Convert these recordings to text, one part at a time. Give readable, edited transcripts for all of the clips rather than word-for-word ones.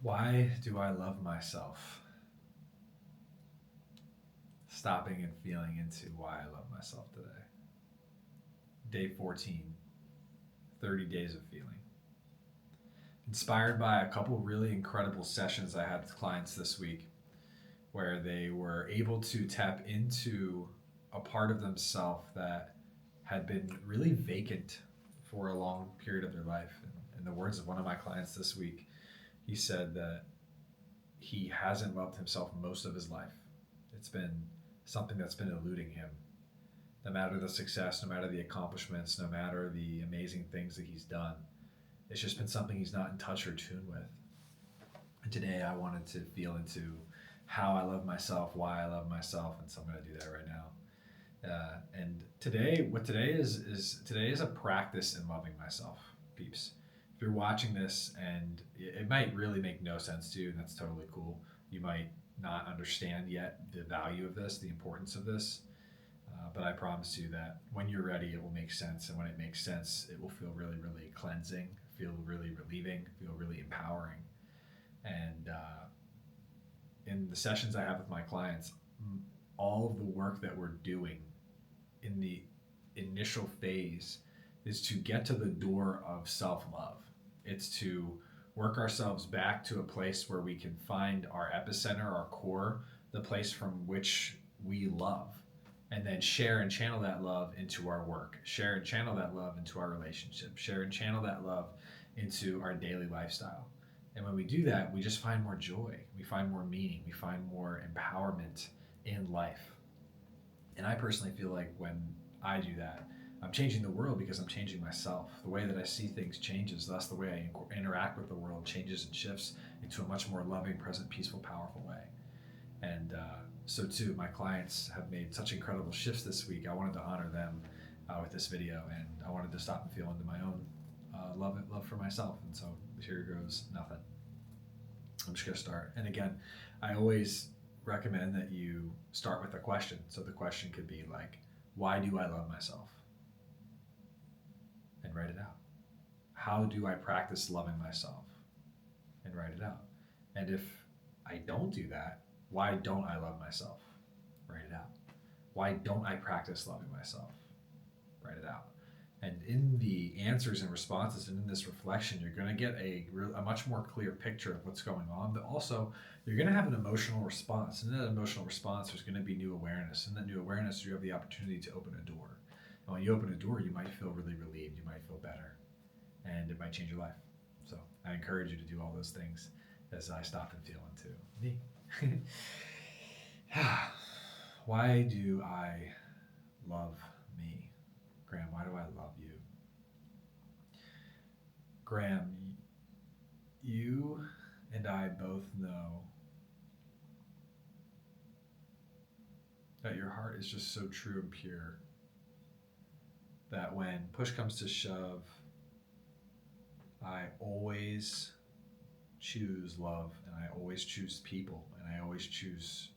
Why do I love myself? Stopping and feeling into why I love myself today. Day 14, 30 days of feeling. Inspired by a couple really incredible sessions I had with clients this week where they were able to tap into a part of themselves that had been really vacant for a long period of their life. In the words of one of my clients this week, he said that he hasn't loved himself most of his life. It's been something that's been eluding him. No matter the success, no matter the accomplishments, no matter the amazing things that he's done, it's just been something he's not in touch or tune with. And today I wanted to feel into how I love myself, why I love myself, and so I'm going to do that right now. And today, what today is today is a practice in loving myself, peeps. If you're watching this and it might really make no sense to you, and that's totally cool. You might not understand yet the value of this, the importance of this, but I promise you that when you're ready, it will make sense. And when it makes sense, it will feel really, really cleansing, feel really relieving, feel really empowering. And in the sessions I have with my clients, all of the work that we're doing in the initial phase is to get to the door of self love. It's to work ourselves back to a place where we can find our epicenter, our core, the place from which we love, and then share and channel that love into our work, share and channel that love into our relationship, share and channel that love into our daily lifestyle. And when we do that, we just find more joy, we find more meaning, we find more empowerment in life. And I personally feel like when I do that, I'm changing the world because I'm changing myself. The way that I see things changes, thus the way I interact with the world changes and shifts into a much more loving, present, peaceful, powerful way. And so too, my clients have made such incredible shifts this week. I wanted to honor them with this video, and I wanted to stop and feel into my own love for myself. And so here goes nothing. I'm just gonna start. And again, I always recommend that you start with a question. So the question could be like, why do I love myself? And write it out. How do I practice loving myself? And write it out. And if I don't do that, why don't I love myself? Write it out. Why don't I practice loving myself? Write it out. And in the answers and responses and in this reflection, you're going to get a much more clear picture of what's going on, but also you're going to have an emotional response. And in that emotional response, there's going to be new awareness. In that new awareness, you have the opportunity to open a door. And when you open a door, you might feel really relieved. You might feel better. And it might change your life. So I encourage you to do all those things as I stop and feel into me. Why do I love me? Graham, why do I love you? Graham, you and I both know that your heart is just so true and pure that when push comes to shove, I always choose love, and I always choose people, and I always choose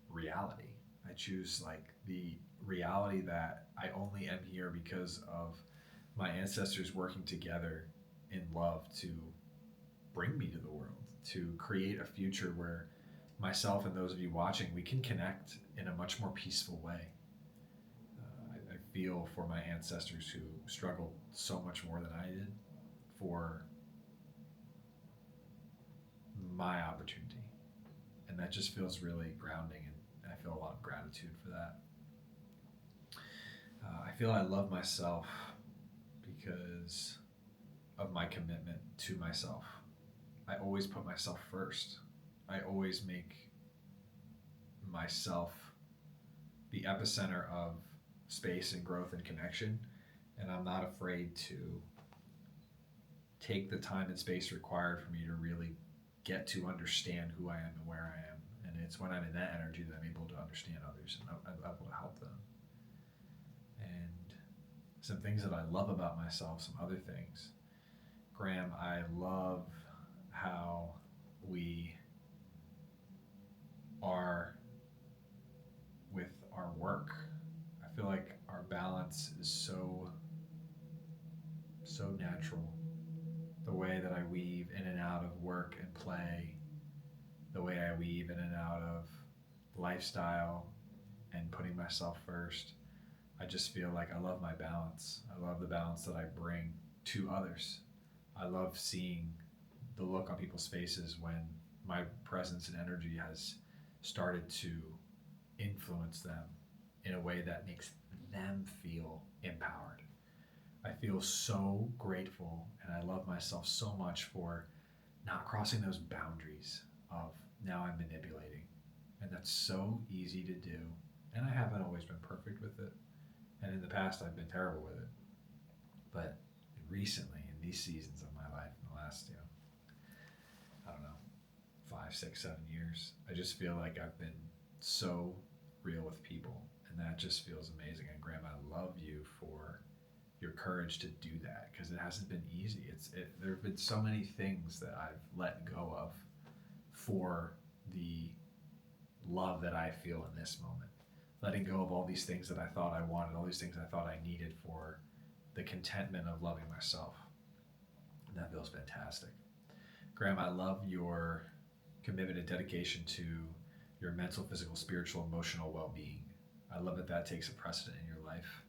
reality. I choose like the reality that I only am here because of my ancestors working together in love to bring me to the world, to create a future where myself and those of you watching, we can connect in a much more peaceful way. I feel for my ancestors who struggled so much more than I did for my opportunity. And that just feels really grounding, and I feel a lot of gratitude for that. I feel I love myself because of my commitment to myself. I always put myself first. I always make myself the epicenter of space and growth and connection. And I'm not afraid to take the time and space required for me to really get to understand who I am and where I am. And it's when I'm in that energy that I'm able to understand others and I'm able to help them. And some things that I love about myself, some other things. Graham, I love how we are with our work. I feel like our balance is so natural. the way that I weave in and out of work and play, the way I weave in and out of lifestyle and putting myself first. I just feel like I love my balance. I love the balance that I bring to others. I love seeing the look on people's faces when my presence and energy has started to influence them in a way that makes them feel empowered. I feel so grateful and I love myself so much for not crossing those boundaries of now I'm manipulating. And that's so easy to do. And I haven't always been perfect with it. And in the past, I've been terrible with it. But recently, in these seasons of my life, in the last, I don't know, 5, 6, 7 years, I just feel like I've been so real with people. And that just feels amazing. And Graham, I love you for your courage to do that because it hasn't been easy. There have been so many things that I've let go of for the love that I feel in this moment. Letting go of all these things that I thought I wanted, all these things I thought I needed for the contentment of loving myself. And that feels fantastic. Graham, I love your commitment and dedication to your mental, physical, spiritual, emotional well-being. I love that that takes a precedent in your life.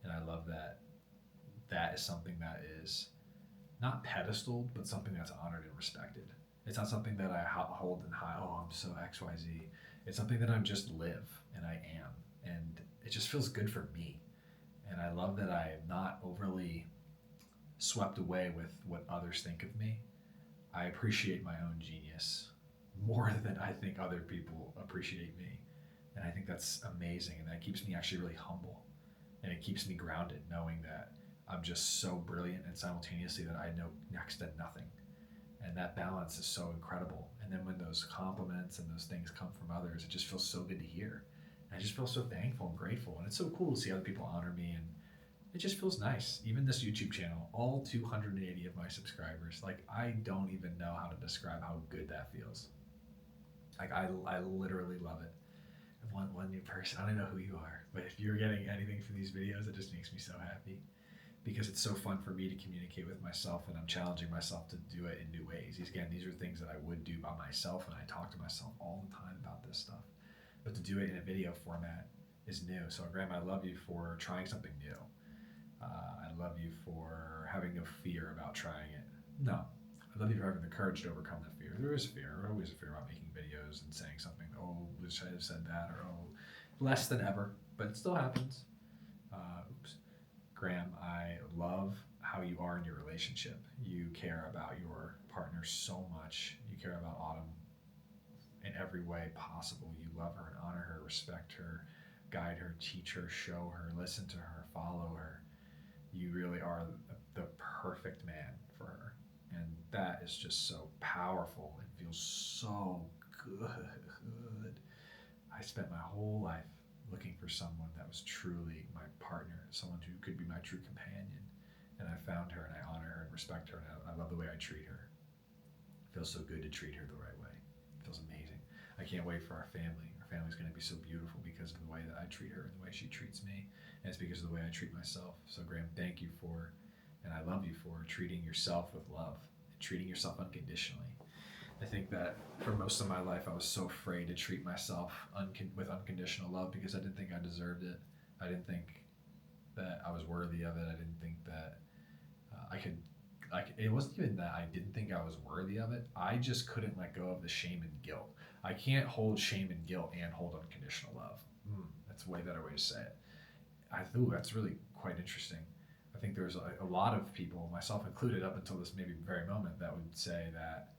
And I love that that is something that is not pedestaled, but something that's honored and respected. It's not something that I hold in high, oh, I'm so XYZ. It's something that I'm just live and I am. And it just feels good for me. And I love that I am not overly swept away with what others think of me. I appreciate my own genius more than I think other people appreciate me. And I think that's amazing. And that keeps me actually really humble. And it keeps me grounded knowing that I'm just so brilliant and simultaneously that I know next to nothing. And that balance is so incredible. And then when those compliments and those things come from others, it just feels so good to hear. And I just feel so thankful and grateful. And it's so cool to see other people honor me. And it just feels nice. Even this YouTube channel, all 280 of my subscribers, like I don't even know how to describe how good that feels. Like I literally love it. One new person, I don't know who you are, but if you're getting anything from these videos, it just makes me so happy. Because it's so fun for me to communicate with myself and I'm challenging myself to do it in new ways. These are things that I would do by myself and I talk to myself all the time about this stuff. But to do it in a video format is new. So Graham, I love you for trying something new. I love you for having no fear about trying it. No, I love you for having the courage to overcome that fear. There is fear, always a fear about making videos and saying something, oh, wish I have said that, or oh, less than ever, but it still happens. Oops. Graham, I love how you are in your relationship. You care about your partner so much. You care about Autumn in every way possible. You love her and honor her, respect her, guide her, teach her, show her, listen to her, follow her. You really are the perfect man for her. And that is just so powerful. It feels so good. I spent my whole life looking for someone that was truly my partner, someone who could be my true companion. And I found her and I honor her and respect her and I love the way I treat her. It feels so good to treat her the right way. It feels amazing. I can't wait for our family. Our family's going to be so beautiful because of the way that I treat her and the way she treats me. And it's because of the way I treat myself. So Graham, thank you for, and I love you for treating yourself with love and treating yourself unconditionally. I think that for most of my life, I was so afraid to treat myself with unconditional love because I didn't think I deserved it. I didn't think that I was worthy of it. I didn't think that it wasn't even that I didn't think I was worthy of it. I just couldn't let go of the shame and guilt. I can't hold shame and guilt and hold unconditional love. That's a way better way to say it. That's really quite interesting. I think there's a lot of people, myself included, up until this maybe very moment, that would say that,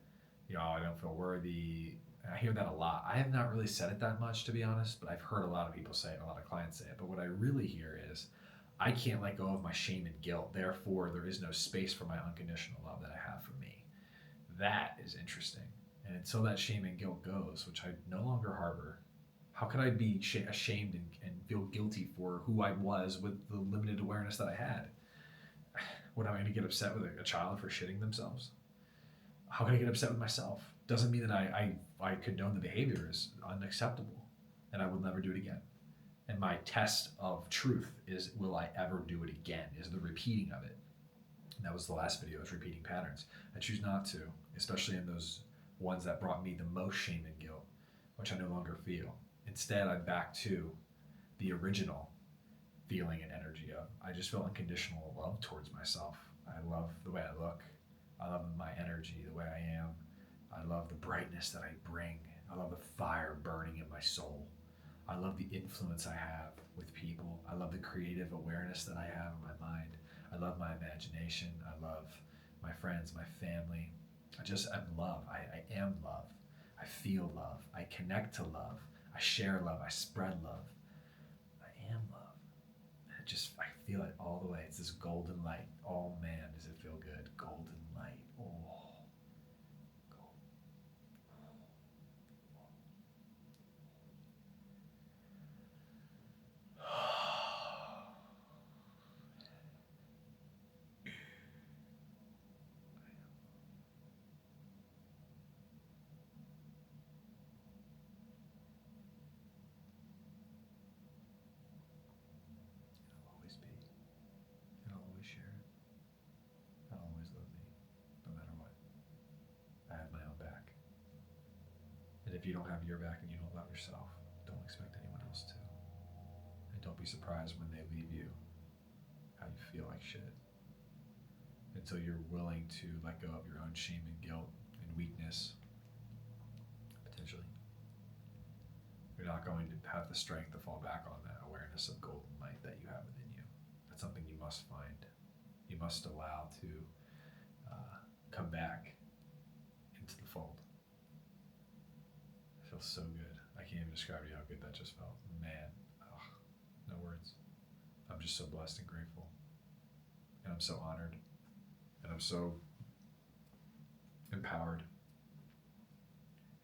I don't feel worthy. And I hear that a lot. I have not really said it that much, to be honest, but I've heard a lot of people say it, a lot of clients say it. But what I really hear is, I can't let go of my shame and guilt. Therefore, there is no space for my unconditional love that I have for me. That is interesting. And until that shame and guilt goes, which I no longer harbor, how could I be ashamed and feel guilty for who I was with the limited awareness that I had? What am I going to get upset with a child for shitting themselves? How can I get upset with myself? Doesn't mean that I condone the behavior is unacceptable and I will never do it again. And my test of truth is, will I ever do it again? Is the repeating of it. And that was the last video, is repeating patterns. I choose not to, especially in those ones that brought me the most shame and guilt, which I no longer feel. Instead, I'm back to the original feeling and energy of, I just feel unconditional love towards myself. I love the way I look. I love my energy, the way I am. I love the brightness that I bring. I love the fire burning in my soul. I love the influence I have with people. I love the creative awareness that I have in my mind. I love my imagination. I love my friends, my family. I'm love. I am love. I feel love. I connect to love. I share love. I spread love. I am love. I feel it all the way. It's this golden light. Oh man, does it feel good? Golden light. Oh, gold. I'll always be. And I'll always share it. I'll always love me, no matter what. I have my own back. And if you don't have your back and you don't love yourself, don't expect anyone else to. And don't be surprised when they leave you, how you feel like shit. Until you're willing to let go of your own shame and guilt and weakness, potentially, you're not going to have the strength to fall back on that awareness of golden light that you have within you. That's something you must find. You must allow to come back into the fold. It feels so good. I can't even describe to you how good that just felt. Man, no words. I'm just so blessed and grateful. And I'm so honored. And I'm so empowered.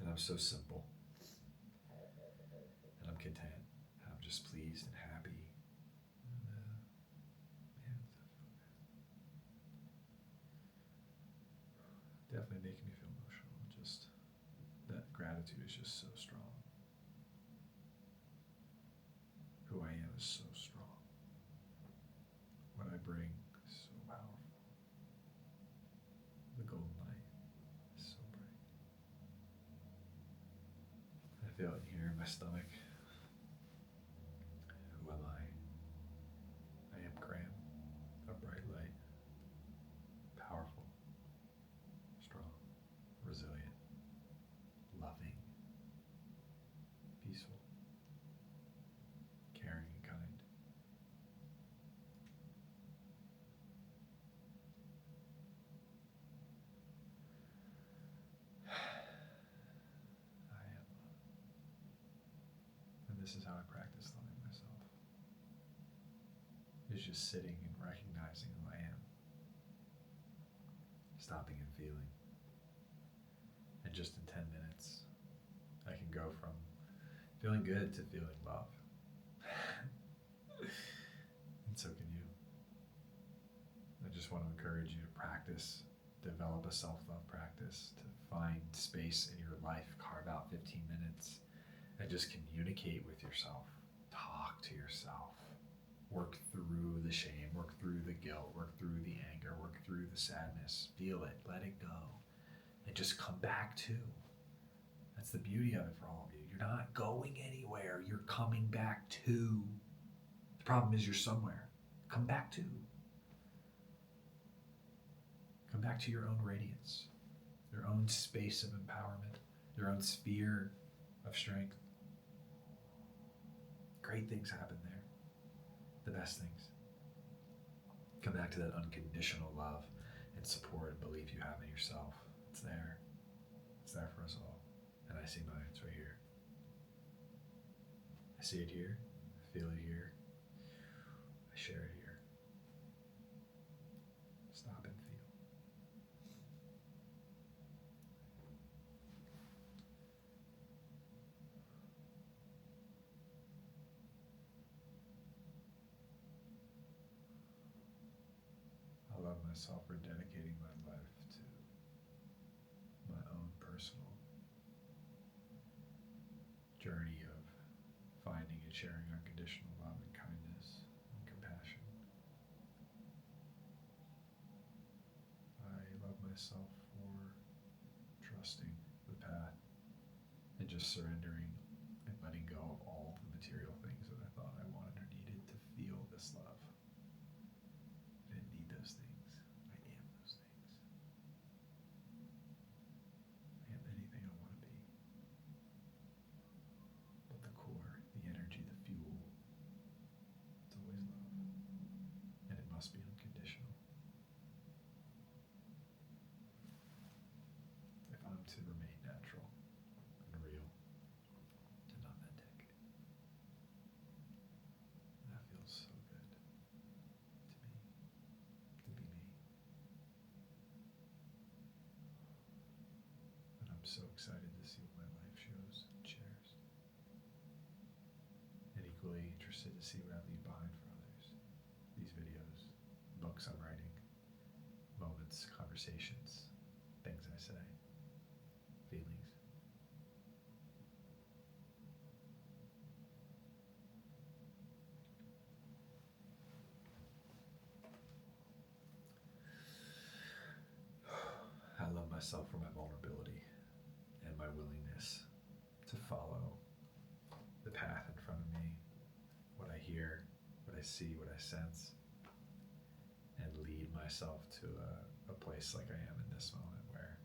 And I'm so simple. And I'm content. And I'm just pleased and happy. And, definitely making me feel emotional. Just that gratitude is just so strong. Who I am is so strong. What I bring is so powerful. The golden light is so bright. I feel it here in my stomach. Who am I? I am Graham, a bright light, powerful, strong, resilient, loving, peaceful, caring and kind. I am love. And this is how I practice loving myself. It's just sitting and recognizing who I am. Stopping and feeling. And just in 10 minutes, I can go from feeling good to feeling love. And so can you. I just want to encourage you to practice, develop a self-love practice, to find space in your life, carve out 15 minutes, and just communicate with yourself. Talk to yourself. Work through the shame, work through the guilt, work through the anger, work through the sadness. Feel it, let it go, and just come back to. That's the beauty of it for all of you. You're not going anywhere, you're coming back to. The problem is you're somewhere. Come back to. Come back to your own radiance, your own space of empowerment, your own sphere of strength. Great things happen there. The best things. Come back to that unconditional love and support and belief you have in yourself. It's there. It's there for us all. And I see mine. It's right here. I see it here. I feel it here. I share it here. Stop and feel. I love myself for dedicating my life to my own personal journey of finding and sharing unconditional love and kindness and compassion. myself for trusting the path and just surrendering and letting go of all the material things that I thought I wanted or needed to feel this love. I didn't need those things. I am those things. I am anything I want to be. But the core, the energy, the fuel, it's always love. And it must be unconditional. If I'm to remain natural and real and authentic, that feels so good to be me. And I'm so excited to see what my life shows and shares. And equally interested to see what I leave behind for others. These videos, books I'm writing, moments, conversations, things I say, feelings. I love myself for my vulnerability and my willingness to follow the path in front of me, what I hear, what I see, what I sense, and lead myself to a place like I am in this moment where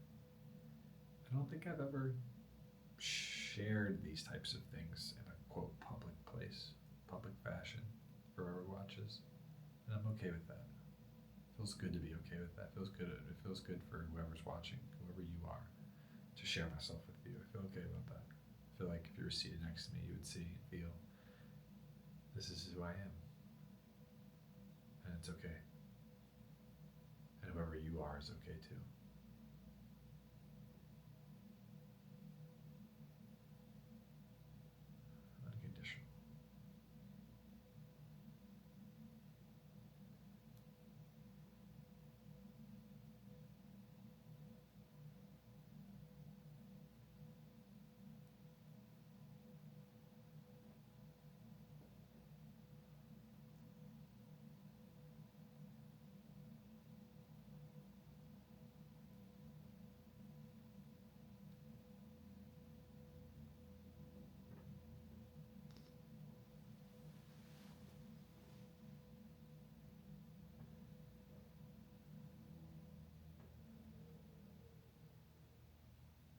I don't think I've ever shared these types of things in a quote public place, public fashion for whoever watches. And I'm okay with that. It feels good to be okay with that. It feels good for whoever's watching, whoever you are, to share myself with you. I feel okay about that. I feel like if you were seated next to me, you would see and feel this is who I am. And it's okay. And whoever you are is okay too. Unconditional.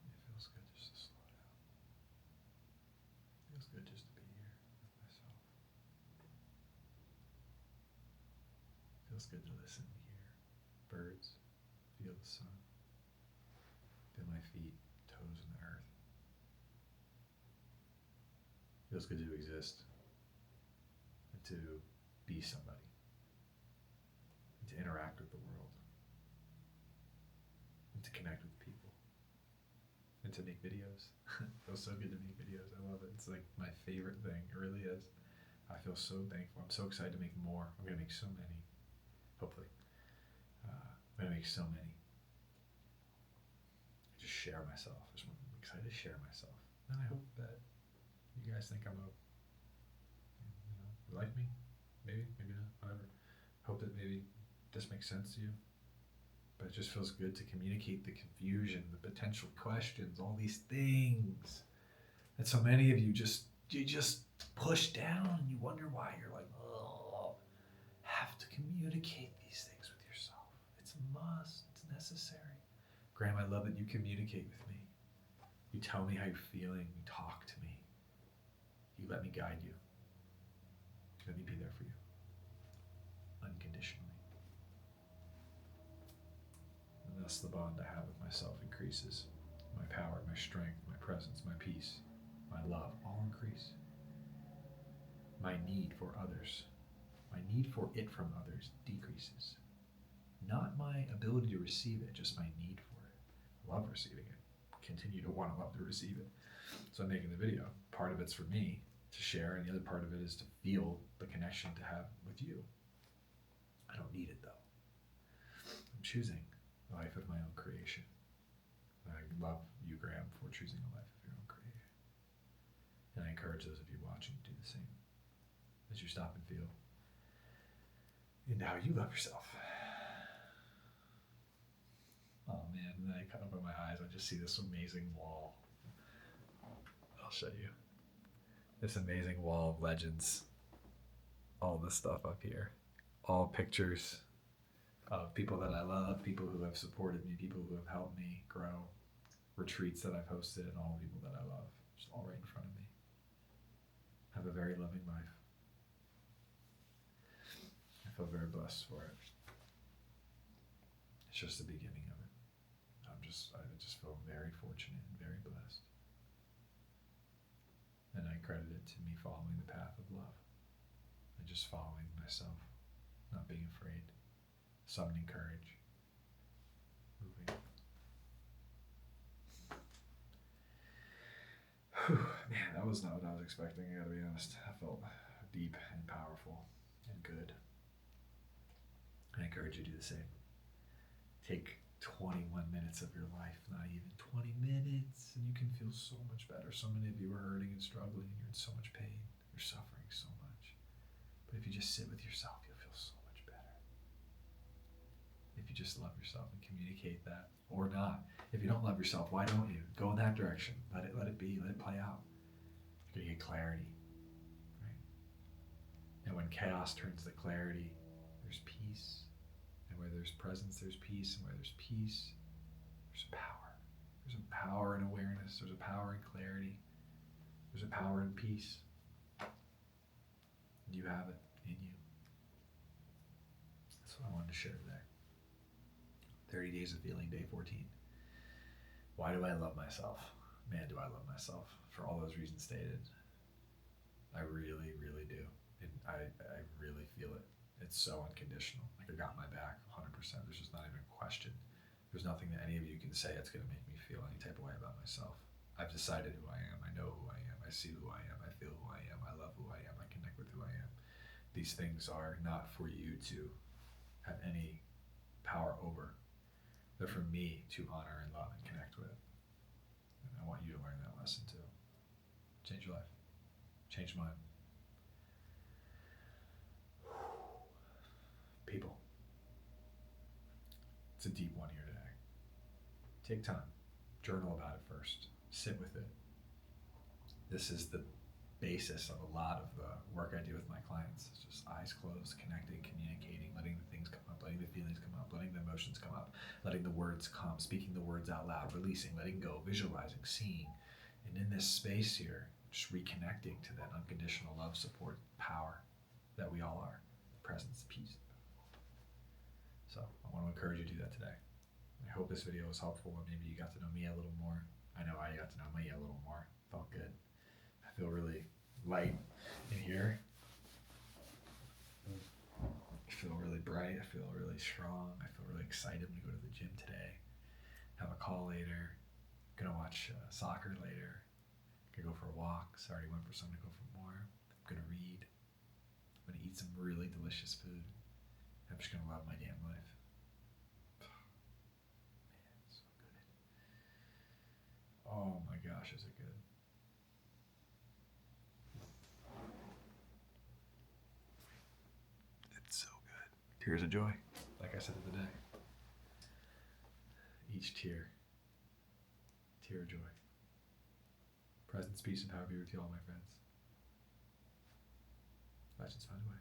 It feels good just to slow down. It feels good just to be here with myself. It feels good to listen and hear birds, feel the sun, feel my feet, toes in the earth. It feels good to exist and to be somebody and to interact with the world and to connect with people and to make videos. It feels so good to make videos. I love it. It's like my favorite thing. It really is. I feel so thankful. I'm so excited to make more. I'm going to make so many, hopefully. I'm going to make so many. Just share myself. I'm excited to share myself. And I hope that you guys think I'm you like me? Maybe, maybe not, whatever. Hope that maybe this makes sense to you. But it just feels good to communicate the confusion, the potential questions, all these things that so many of you just push down and you wonder why. You're like, oh, have to communicate these things with yourself. It's a must, it's necessary. Graham, I love that you communicate with me. You tell me how you're feeling, you talk to me. You let me guide you. Let me be there for you. Unconditionally. And thus the bond I have with myself increases. My power, my strength, my presence, my peace, my love all increase. My need for others, my need for it from others decreases. Not my ability to receive it, just my need for it. I love receiving it. Continue to want to love to receive it. So I'm making the video. Part of it's for me to share, and the other part of it is to feel the connection to have with you. I don't need it though. I'm choosing a life of my own creation. And I love you, Graham, for choosing a life of your own creation. And I encourage those of you watching to do the same as you stop and feel into how you love yourself. And then I kind of open my eyes, I just see this amazing wall. I'll show you. This amazing wall of legends. All this stuff up here. All pictures of people that I love, people who have supported me, people who have helped me grow, retreats that I've hosted, and all the people that I love. Just all right in front of me. Have a very loving life. I feel very blessed for it. It's just the beginning of it. I just feel very fortunate and very blessed. And I credit it to me following the path of love. And just following myself, not being afraid, summoning courage, moving. Whew, man, that was not what I was expecting, I gotta be honest. I felt deep and powerful and good. I encourage you to do the same. Take 21 minutes of your life, not even 20 minutes, and you can feel so much better. So many of you are hurting and struggling, and you're in so much pain. You're suffering so much. But if you just sit with yourself, you'll feel so much better. If you just love yourself and communicate that, or not. If you don't love yourself, why don't you? Go in that direction. Let it be. Let it play out. You're gonna get clarity, right? And when chaos turns to clarity, there's peace. And where there's presence, there's peace. And where there's peace, there's a power. There's a power in awareness. There's a power in clarity. There's a power in peace. You have it in you. That's what I wanted to share today. 30 Days of Feeling, day 14. Why do I love myself? Man, do I love myself. For all those reasons stated. I really, really do. And I really feel it. It's so unconditional. Like I got my back 100%. There's just not even a question. There's nothing that any of you can say that's going to make me feel any type of way about myself. I've decided who I am. I know who I am. I see who I am. I feel who I am. I love who I am. I connect with who I am. These things are not for you to have any power over. They're for me to honor and love and connect with. And I want you to learn that lesson too. Change your life. Change mine. People. It's a deep one here today. Take time. Journal about it first. Sit with it. This is the basis of a lot of the work I do with my clients. It's just eyes closed, connecting, communicating, letting the things come up, letting the feelings come up, letting the emotions come up, letting the words come, speaking the words out loud, releasing, letting go, visualizing, seeing. And in this space here, just reconnecting to that unconditional love, support, power that we all are. Presence, peace. So I want to encourage you to do that today. I hope this video was helpful and maybe you got to know me a little more. I know I got to know me a little more. Felt good. I feel really light in here. I feel really bright. I feel really strong. I feel really excited when we go to the gym today. Have a call later. Gonna watch soccer later. Gonna go for a walk. Already went for some, to go for more. I'm gonna read. I'm gonna eat some really delicious food. I'm just gonna love my damn life. Man, it's so good. Oh my gosh, is it good? It's so good. Tears of joy, like I said the other day. Each tear of joy. Presence, peace, and power be with you all, my friends. Legends find a way.